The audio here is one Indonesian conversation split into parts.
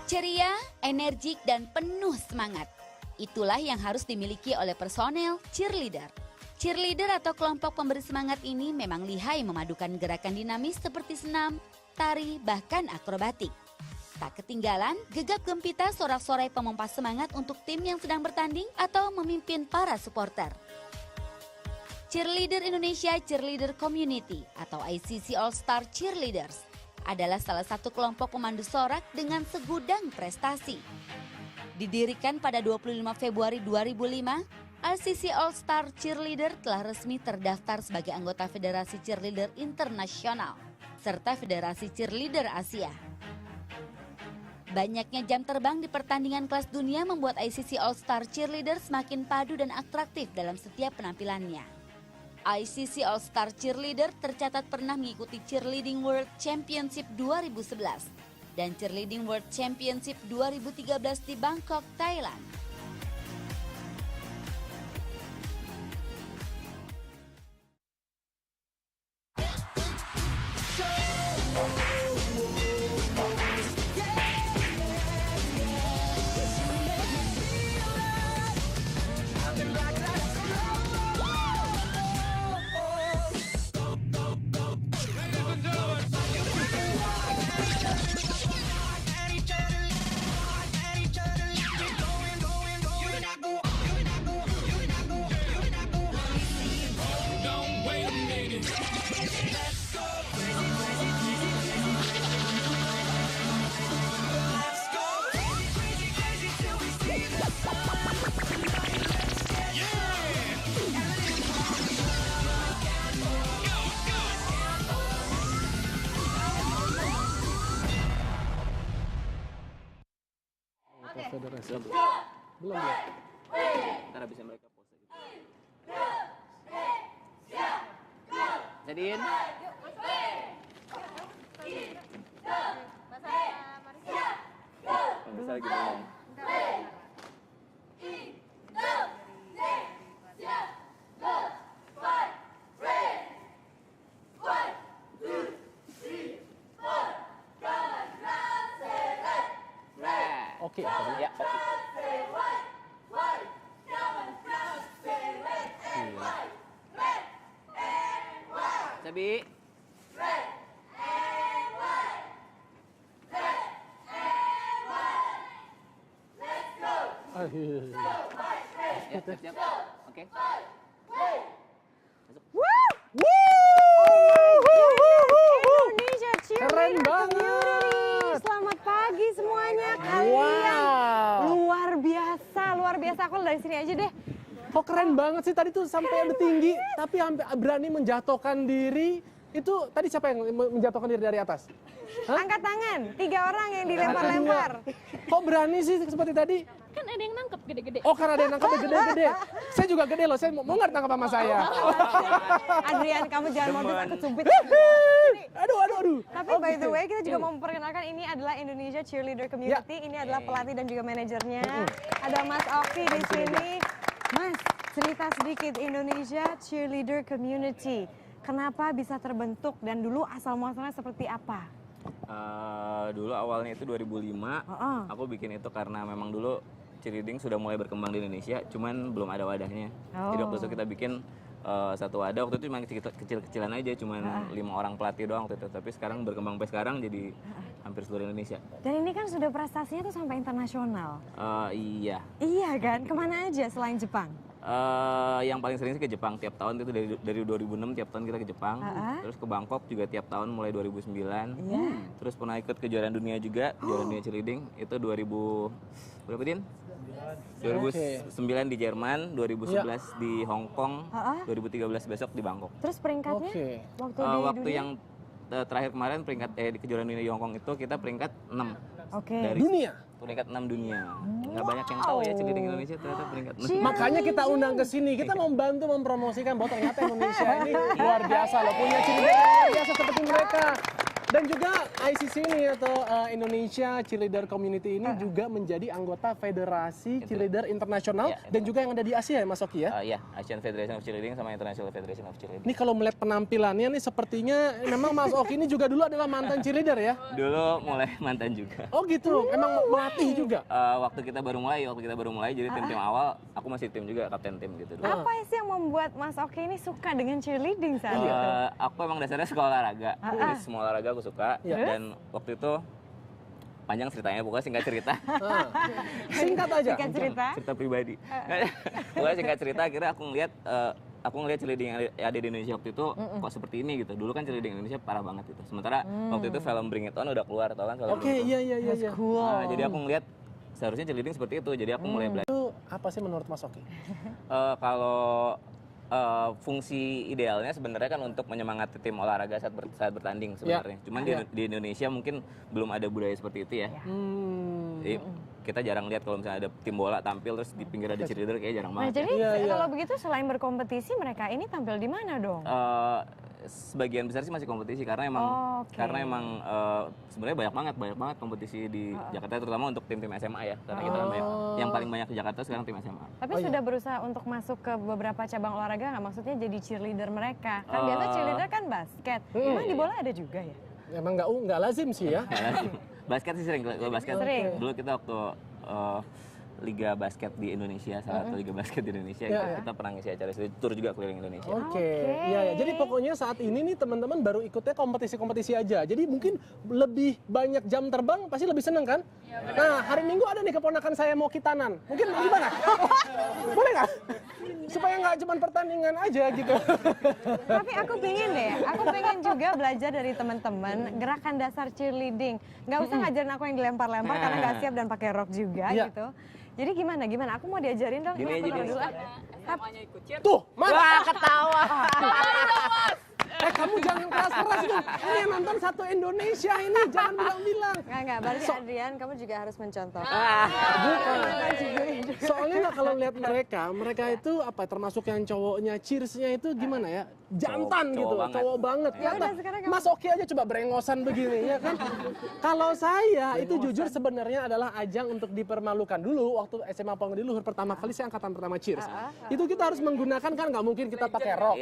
Ceria, energik, dan penuh semangat. Itulah yang harus dimiliki oleh personel cheerleader. Cheerleader atau kelompok pemberi semangat ini memang lihai memadukan gerakan dinamis seperti senam, tari, bahkan akrobatik. Tak ketinggalan, gegap gempita sorak-sorai pemompa semangat untuk tim yang sedang bertanding atau memimpin para supporter. Cheerleader Indonesia Cheerleader Community atau ICC All Star Cheerleaders adalah salah satu kelompok pemandu sorak dengan segudang prestasi. Didirikan pada 25 Februari 2005, ICC All Star Cheerleader telah resmi terdaftar sebagai anggota Federasi Cheerleader Internasional serta Federasi Cheerleader Asia. Banyaknya jam terbang di pertandingan kelas dunia membuat ICC All Star Cheerleader semakin padu dan atraktif dalam setiap penampilannya. ICC All Star Cheerleader tercatat pernah mengikuti Cheerleading World Championship 2011 dan Cheerleading World Championship 2013 di Bangkok, Thailand. Federasi. Belum ya? Ntar habisnya mereka pose gitu. Jadiin. Bisa lagi belum? Oke, ya oke. Sabi. Ya, siap. Oke. Indonesia Cheerleader Keren banget. Community. Selamat pagi semuanya. Kalian luar biasa. Aku dari sini aja deh. Kok keren banget sih tadi tuh sampai ada tinggi, tapi hampir berani menjatuhkan diri. Itu tadi siapa yang menjatuhkan diri dari atas? Hah? Angkat tangan, 3 orang yang dilempar-lempar. Kok berani sih seperti tadi? Kan ada yang nangkep gede-gede. Oh, karena ada yang nangkep gede-gede. Saya juga gede loh, saya mau nggak ditangkap sama saya. Adrian, kamu jangan modus aku cubit. Aduh. Tapi by the way, kita juga mau memperkenalkan ini adalah Indonesia Cheerleader Community. Ini adalah pelatih dan juga manajernya. Ada Mas Oki di sini. Mas, cerita sedikit Indonesia Cheerleader Community. Kenapa bisa terbentuk dan dulu asal muasalnya seperti apa? Dulu awalnya itu 2005, aku bikin itu karena memang dulu cheerleading sudah mulai berkembang di Indonesia, cuman belum ada wadahnya. Jadi waktu itu kita bikin satu wadah, waktu itu cuma kecil-kecilan aja, cuman 5 orang pelatih doang waktu itu. Tapi sekarang berkembang sampai sekarang jadi hampir seluruh Indonesia. Dan ini kan sudah prestasinya tuh sampai internasional. Iya. Iya kan? Kemana aja selain Jepang? Yang paling sering sih ke Jepang tiap tahun itu dari 2006 tiap tahun kita ke Jepang. Terus ke Bangkok juga tiap tahun mulai 2009. Terus pernah ikut kejuaraan dunia juga, kejuaraan dunia cheerleading itu 2000 berapa Din? 2009 di Jerman, 2011 di Hong Kong, 2013 besok di Bangkok. Terus peringkatnya waktu di Waktu dunia? yang terakhir kemarin peringkat di kejuaraan dunia di Hong Kong itu kita peringkat 6. Dari Dunia? peringkat 6 dunia. Nggak banyak yang tahu ya cheerleading Indonesia ternyata peringkat 6. Makanya kita undang ke sini, kita membantu mempromosikan bahwa ternyata Indonesia ini luar biasa loh, punya cheerleader luar biasa seperti mereka. Dan juga ICC ini atau Indonesia Cheerleader Community ini juga menjadi anggota Federasi Cheerleader Internasional dan juga yang ada di Asia ya Mas Oki ya? Iya, Asian Federation of Cheerleading sama International Federation of Cheerleading. Ini kalau melihat penampilannya nih sepertinya memang Mas Oki ini juga dulu adalah mantan cheerleader ya? Dulu mulai mantan juga. Oh gitu, emang melatih juga? Waktu kita baru mulai, jadi tim-tim awal, aku masih tim juga, kapten tim gitu. Dulu. Apa sih yang membuat Mas Oki ini suka dengan cheerleading saat itu? Aku emang dasarnya suka olahraga, jadi semua olahraga aku suka. Dan waktu itu panjang ceritanya, pokoknya singkat cerita. Singkat aja. Singkat cerita. Cerita pribadi. Pokoknya singkat cerita, akhirnya aku ngeliat cheerleading yang ada di Indonesia waktu itu kok seperti ini gitu. Dulu kan cheerleading Indonesia parah banget gitu. Sementara waktu itu film Bring It On udah keluar, tau kan? Oke, iya. Nah, jadi aku ngeliat seharusnya cheerleading seperti itu. Jadi aku mulai belajar. Itu apa sih menurut Mas Oki? Kalau fungsi idealnya sebenarnya kan untuk menyemangati tim olahraga saat bertanding sebenarnya. Cuman di Indonesia mungkin belum ada budaya seperti itu ya. Jadi kita jarang lihat kalau misalnya ada tim bola tampil terus di pinggir ada cheerleader kayak jarang Nah, banget. jadi kalau begitu selain berkompetisi mereka ini tampil di mana dong? Sebagian besar sih masih kompetisi karena emang sebenarnya banyak banget kompetisi di Jakarta terutama untuk tim-tim SMA ya, karena kita kan banyak, yang paling banyak di Jakarta sekarang tim SMA. Tapi sudah berusaha untuk masuk ke beberapa cabang olahraga nggak? Maksudnya jadi cheerleader mereka? Kan biasa cheerleader kan basket, emang di bola ada juga ya? Emang nggak lazim sih ya? Basket sih sering, kalau basket Sering. dulu kita waktu liga basket di Indonesia, salah satu liga basket di Indonesia, kita pernah ngisi acara itu, tur juga keliling Indonesia. Oke, iya. Jadi pokoknya saat ini nih teman-teman baru ikutnya kompetisi-kompetisi aja. Jadi mungkin lebih banyak jam terbang pasti lebih seneng kan? Nah, hari Minggu ada nih keponakan saya mau kitanan. Mungkin gimana? Boleh nggak? Supaya nggak cuma pertandingan aja gitu. Tapi aku pengen juga belajar dari teman-teman gerakan dasar cheerleading. Nggak usah ngajarin aku yang dilempar-lempar karena nggak siap dan pakai rok juga gitu. Jadi gimana? Aku mau diajarin dong. Gini aja dulu. Tuh, mana? Ketawa. Kamu jangan keras-keras dong. Ini yang nonton satu Indonesia ini, jangan bilang-bilang. Enggak, berarti Adrian kamu juga harus mencontoh. Bukan. Soalnya nggak kalau lihat mereka itu apa termasuk yang cowoknya cheersnya itu gimana ya? Jantan gitu, cowok banget. Ya udah, sekarang kamu- Mas Oki aja coba brengosan begini ya kan. Kalau saya itu jujur sebenarnya adalah ajang untuk dipermalukan. Dulu waktu SMA Panggung di Luhur pertama kali saya angkatan pertama cheers. Itu kita harus menggunakan kan nggak mungkin kita pakai rok.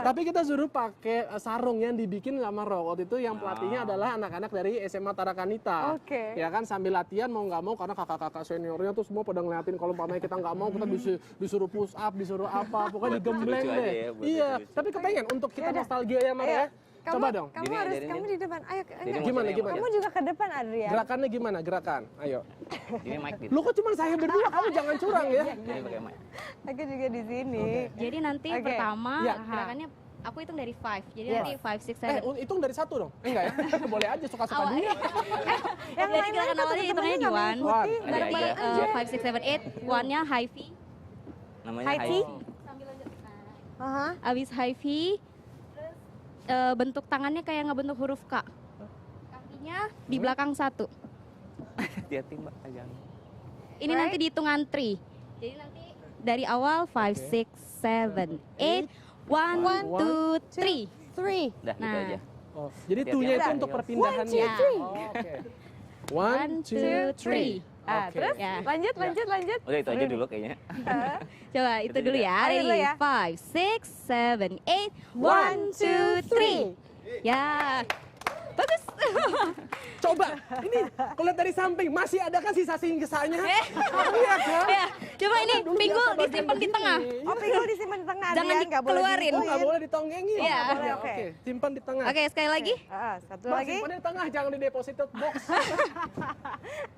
Tapi kita suruh pakai sarung yang dibikin sama rok. Waktu itu yang pelatihnya adalah anak-anak dari SMA Tarakanita. Oke. Ya kan sambil latihan mau nggak mau karena kakak-kakak seniornya tuh semua pada ngeliatin kalau umpamanya kita nggak mau kita disuruh push up, disuruh apa, pokoknya digembleng Lucu deh. aja ya, buat Iya, lucu-lucu. tapi kepengen untuk kita nostalgia ya Mar ya. Coba dong. Kamu Gini, harus ajarin kamu aja. di depan. Ayo. enggak. Gimana? Kamu juga ke depan Adrian. Gerakannya gimana? Gerakan. Ayo. Ini mic gitu. Lu kok cuma saya berdua, kamu jangan curang ya. Jadi pakai mic. Aku juga di sini. Jadi nanti Oke. pertama Ya. gerakannya aku hitung dari 5. Jadi Yes. nanti 5, 6, 7. Hitung dari satu dong. Enggak ya? Boleh aja suka-suka Awal- dia. Yang Jadi lain-lain gerakan tuh awalnya hitungannya di teman-teman 1. nggak mengikuti, One. bareng-bareng Iya, aja. 5, 6, 7, 8. 1-nya high V. Namanya High tea? Aha. Abis high V, bentuk tangannya kayak ngebentuk huruf K. Kakinya di belakang 1. Hati-hati Mbak, jangan. Ini nanti dihitungan 3. Jadi nanti dari awal 5, 6, 7, 8. 1, 2, 3. 3. Dah gitu Nah. aja. Oh, jadi Hati-hati. tunya itu Udah. untuk perpindahannya. 1, 2, 3. Oh, oke. 1, 2, 3. Ah, Oke. terus Ya. lanjut. Udah itu aja dulu kayaknya. Coba itu dulu ya. Ayo dulu ya. 5, 6, 7, 8. 1, 2, 3. Ya. Bagus. Coba, ini kalau lihat dari samping masih ada kan sisa sisanya? Iya kan? Ya, coba ini Dulu pinggul biasa bagian disimpan di begini. tengah. Oh, pinggul disimpan di tengah. Jangan Adrian, nggak boleh dikeluarin. Oh, nggak boleh ditonggengin? Iya. Nggak boleh, Oke. Oke, simpan di tengah. Oke, sekali lagi. Satu Mas, lagi. simpan di tengah, jangan di deposited box.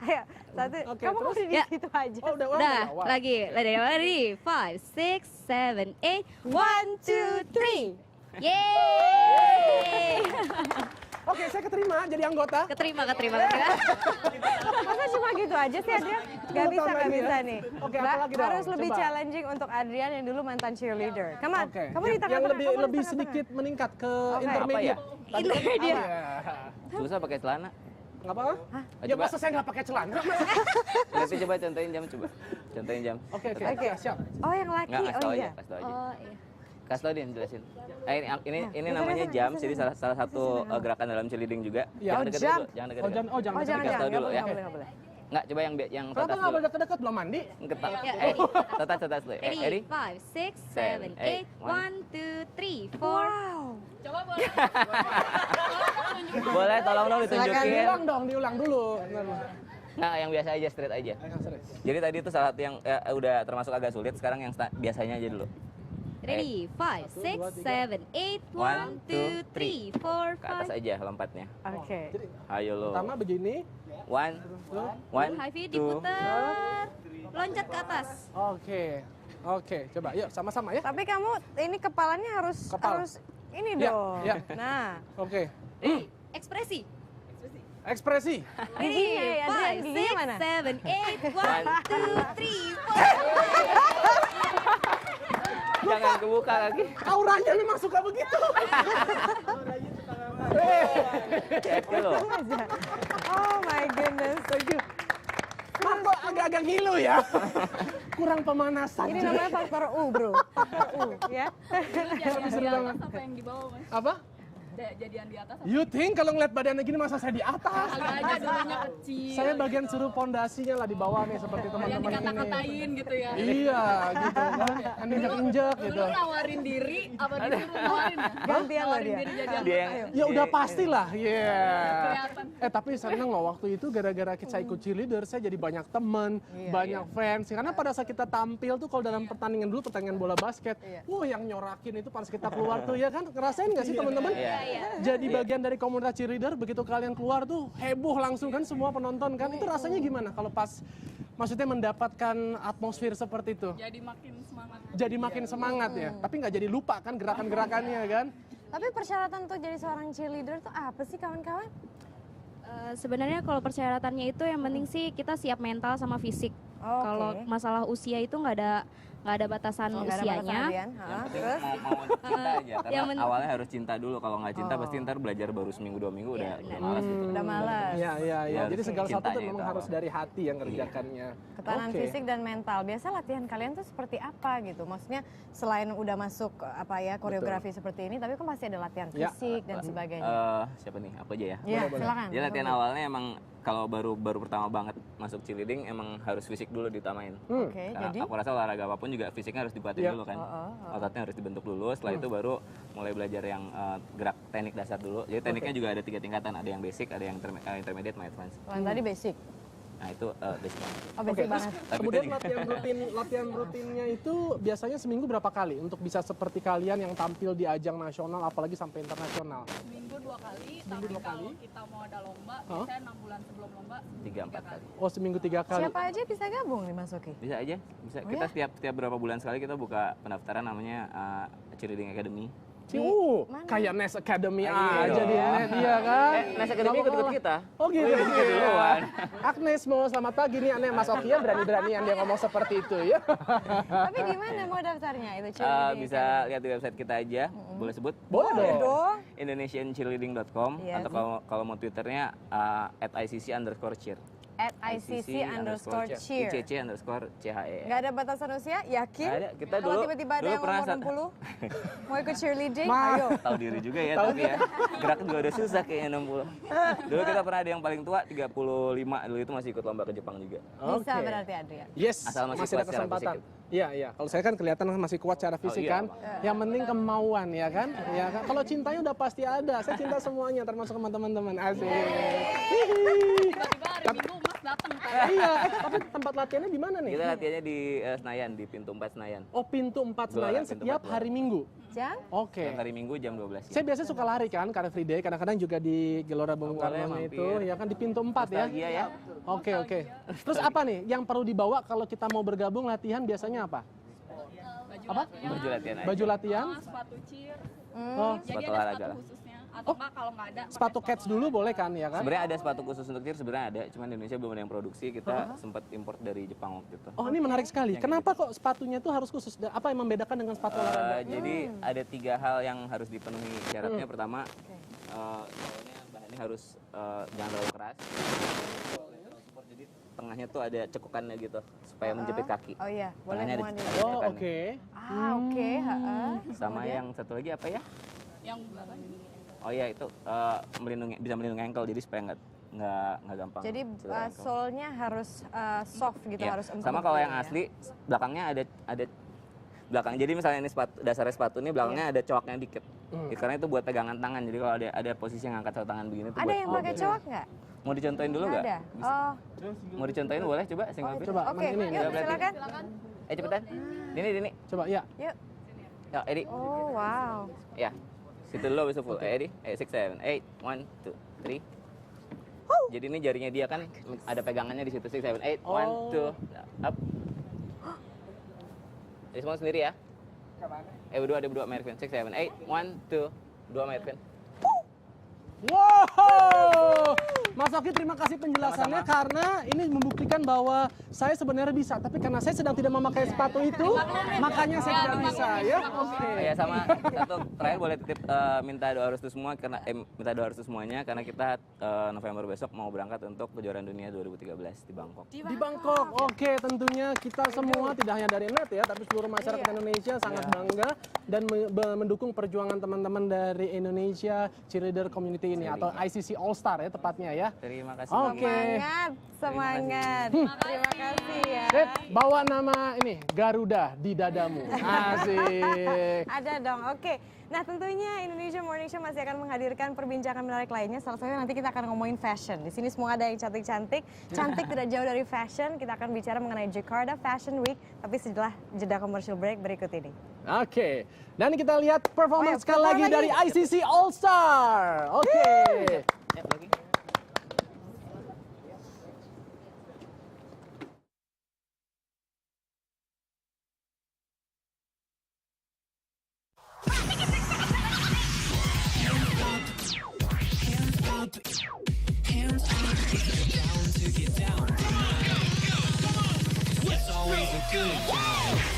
Ayo, satu. Oke, Kamu terus? udah di Ya. situ aja. Oh, udah. Udah, Wah. lagi. Ready? 5, 6, 7, 8. 1, 2, 3. Yeay. Oke, saya keterima jadi anggota. Keterima. Masa cuma gitu aja sih Adrian? Gak bisa Tambah ini ya. nih. Oke, Mbak, apa lagi dong? harus lebih Coba. challenging untuk Adrian yang dulu mantan cheerleader. Come on, Oke. kamu di tengah-tengah. Yang kamu di lebih tengah-tengah. sedikit meningkat ke Oke. intermediate. Apa Tadi kan Intermediate. apa ya? Susah pakai celana. Nggak apa-apa? Ya Coba. masa saya nggak pakai celana? Mas? Nanti coba contohin jam coba. Contohin jam. Oke, Oke. siap. Oh, yang laki. Enggak, kasih Oh tau iya. aja, kasih tau aja. Oh, iya. Kasih tau Din, jelasin. Ini namanya jump, jadi salah satu gerakan dalam cheerleading juga. Ya. Jangan deket Jump. dulu, jangan deket Oh, dulu. jangan, Kasih tahu dulu ya. Nggak boleh. Nggak, coba yang Kenapa tetas nggak dulu. boleh deket-deket belum mandi? Ketat. Ya, ready. Tetas dulu. Ready? Ready? 5, 6, 7, 8. 1, 2, 3, 4. Boleh, tolong dong Silakan. ditunjukin. Diulang dong, diulang dulu. Nah, yang biasa aja, straight aja. Jadi tadi itu salah satu yang udah termasuk agak sulit, sekarang yang biasanya aja dulu. Ready? 5, 6, 7, 8. 1, 2, 3, 4, Ke atas 5. aja lompatnya. Oke. Ayo lo. Pertama begini. One, High V two. diputar. Loncat ke atas. Oke, coba yuk sama-sama ya. Tapi kamu ini kepalanya harus Kepala. ini Ya, dong. ya. Nah. Oke. Ekspresi. Ekspresi. Giginya ya, Adrian, 5, giginya 6, mana? 7, 8. 1, 2, 3, 4. Jangan kebuka lagi. Auranya memang suka begitu. Oke lo. Oh my goodness. Thank you. Kok agak-agak ngilu ya? Kurang pemanasan. Ini namanya faktor U, bro. Faktor U, ya. Seru banget. Apa yang di bawah mas? Apa? Jadian di atas You think kalau ngeliat badannya gini masa saya di atas? kali aja dulunya kecil. Saya bagian suruh pondasinya lah di bawah nih seperti yang teman-teman ini. dikata-katain gitu ya. Iya, gitu kan. Injek-injek gitu. Dulu nawarin diri apa disuruh nawarin ya? Gantian loh Nawarin dia. diri jadian. Dia yang Ya udah pastilah, iya. Kelihatan. Tapi seneng loh waktu itu gara-gara saya ikut cheerleader, saya jadi banyak teman, banyak fans. Karena pada saat kita tampil tuh kalau dalam pertandingan dulu, pertandingan bola basket, yang nyorakin itu pas kita keluar tuh ya kan, ngerasain nggak sih teman-teman? Jadi bagian dari komunitas cheerleader, begitu kalian keluar tuh heboh langsung kan semua penonton kan. Itu rasanya gimana kalau pas maksudnya mendapatkan atmosfer seperti itu? Jadi makin semangat. Jadi makin semangat ya, tapi nggak jadi lupa kan gerakan-gerakannya kan? Tapi persyaratan untuk jadi seorang cheerleader tuh apa sih kawan-kawan? Sebenarnya kalau persyaratannya itu yang penting sih kita siap mental sama fisik. Oke. Kalau masalah usia itu nggak ada batasan Nggak ada batasan, usianya. Adrian. yang penting Terus? mau cinta aja karena Yang awalnya harus cinta dulu, kalau nggak cinta pasti ntar belajar baru seminggu 2 minggu udah malas gitu. Udah malas. Iya. Ya, Jadi segala sesuatu cintanya tuh memang itu harus awal. dari hati yang ngerjakannya. Ketahanan Oke. fisik dan mental. Biasa latihan kalian tuh seperti apa gitu? Maksudnya selain udah masuk apa ya koreografi seperti ini, tapi kan pasti ada latihan Ya. fisik dan sebagainya. Siapa nih? Aku aja ya. Iya, silakan. Jadi latihan awalnya emang kalau baru pertama banget masuk cheerleading emang harus fisik dulu ditamain. Oke, Karena jadi aku rasa olahraga apapun juga fisiknya harus dibuatin Iya. dulu kan. Ototnya harus dibentuk dulu, setelah itu baru mulai belajar yang gerak teknik dasar dulu. Jadi tekniknya juga ada 3 tingkatan, ada yang basic, ada yang intermediate, sama advance. oh, yang tadi basic. Nah itu basic banget. Oh, basic banget. Tapi Kemudian itu latihan rutinnya itu biasanya seminggu berapa kali untuk bisa seperti kalian yang tampil di ajang nasional apalagi sampai internasional? Seminggu 2 kali, tapi kalau kita mau ada lomba, biasanya 6 bulan sebelum lomba 3-4 kali. Oh, seminggu 3 kali. Siapa aja bisa gabung nih Mas Oki? Bisa aja, bisa. Oh, Kita setiap berapa bulan sekali kita buka pendaftaran namanya Cheerleading Academy. Mana? Kayak Nes Academy Iya aja dong. di net, iya kan? Nes Academy ikut-ikut kita. Oh gitu. Ikut duluan. Agnes mau selamat pagi nih, aneh Mas Oki ya berani-beranian dia ngomong seperti itu ya. Tapi di mana mau daftarnya itu cheerleading? Bisa lihat di website kita aja, boleh sebut? Boleh dong. dong. indonesiancheerleading.com Yes. atau kalau mau twitternya @ICC_cheer. At ICC_cheer. ICC_CHE. Nggak ada batasan usia? Yakin? Nggak ada. Kita Kalau dulu- tiba-tiba ada dulu yang pernah umur 60 mau ikut cheerleading, ayo. Tahu diri juga ya, tapi ya gerak juga udah susah kayaknya 60. Dulu kita pernah ada yang paling tua 35, dulu itu masih ikut lomba ke Jepang juga. Bisa Oke. berarti Adrian. Yes, Asal masih masih kuat ada secara kesempatan. fisik Iya, iya. Kalau saya kan kelihatan masih kuat secara fisik iya, kan. Yang penting kemauan ya kan. Ya kan. Kalau cintanya udah pasti ada. Saya cinta semuanya termasuk sama teman-teman. Asik. Hihi. tiba-tiba hari Minggu Mas datang kan. Iya, tapi tempat latihannya di mana nih? Kita latihannya di Senayan, di pintu 4 Senayan. Oh, pintu 4 Gelora Senayan pintu setiap 4 hari Minggu. Jam? Oke. Setiap hari Minggu jam 12 Saya biasanya suka lari kan, Car Free Day. Kadang-kadang juga di Gelora Bung boleh Karno mampir. itu, ya kan di pintu 4 ya. Nostalgia ya. Oke, oke. Terus apa nih yang perlu dibawa kalau kita mau bergabung latihan biasanya apa? Apa? Baju latihan aja. Baju latihan? Sepatu cheer. Oh, Jadi Sepatu ada olahraga sepatu lah. khususnya. Atau enggak kalau nggak ada. pakai sepatu cats dulu boleh kan ya kan? Sebenarnya ada sepatu khusus untuk cheer, sebenarnya ada, cuman di Indonesia belum ada yang produksi. Kita sempat import dari Jepang waktu itu. Oh, ini menarik sekali. Kenapa kok sepatunya itu harus khusus? Apa yang membedakan dengan sepatu olahraga? Jadi ada 3 hal yang harus dipenuhi syaratnya. Pertama, soalnya bahannya harus jangan terlalu keras. Jadi tengahnya tuh ada cekukannya gitu supaya menjepit kaki. Oh iya, boleh Tengahnya ada muat di- Oh, cekukannya. oke. Oke, Sama yang satu lagi apa ya? Yang belakang. Oh iya itu bisa melindungi ankle jadi supaya nggak gampang. Jadi cedera ankle. sole-nya harus soft gitu, Iya. harus empuk. Sama kalau gitu yang ya. asli belakangnya ada belakang. Jadi misalnya ini dasarnya sepatu ini belakangnya ada cowoknya dikit. Karena itu buat pegangan tangan. Jadi kalau ada posisi yang angkat satu tangan begini tuh Ada buat yang pakai cowok nggak? Mau dicontohin dulu nggak? Ada. Bisa. Oh, Mau dicontohin boleh coba single fit? Coba, oke. mana ini? Yuk, Berarti- silakan. Cepetan. Dini. Coba ya. Yuk. Ya, Edi. Oh, wow. Ya. Situ dulu habis itu full. Edi. 6 7 8 1 2 3. Jadi ini jarinya dia kan ada pegangannya di situ 6 7 8 1 2 up. Jadi semua sendiri ya. Berdua Mervin. 6 7 8 1 2 Mervin. Wow, Mas Oki terima kasih penjelasannya karena ini membuktikan bahwa saya sebenarnya bisa, tapi karena saya sedang tidak memakai sepatu itu, makanya saya tidak bisa ya. Oke. Ya sama satu terakhir boleh titip minta doa restu semua karena minta doa restu semuanya karena kita November besok mau berangkat untuk kejuaraan dunia 2013 di Bangkok. Di Bangkok, oke, tentunya kita semua tidak hanya dari net ya, tapi seluruh masyarakat Indonesia sangat bangga dan mendukung perjuangan teman-teman dari Indonesia Cheerleader Community ini atau ICC All Star ya tepatnya ya. Terima kasih. Oke. Semangat. Terima kasih ya. Sip, bawa nama ini Garuda di dadamu. Asik. Ada dong, oke. Nah tentunya Indonesia Morning Show masih akan menghadirkan perbincangan menarik lainnya. Salah satunya nanti kita akan ngomongin fashion. Di sini semua ada yang cantik-cantik. Cantik tidak jauh dari fashion. Kita akan bicara mengenai Jakarta Fashion Week. Tapi setelah jeda commercial break berikut ini. Oke, dan kita lihat performance sekali perform lagi lagi. dari ICC All Star. Oke. Ya, lagi. It's always a good time.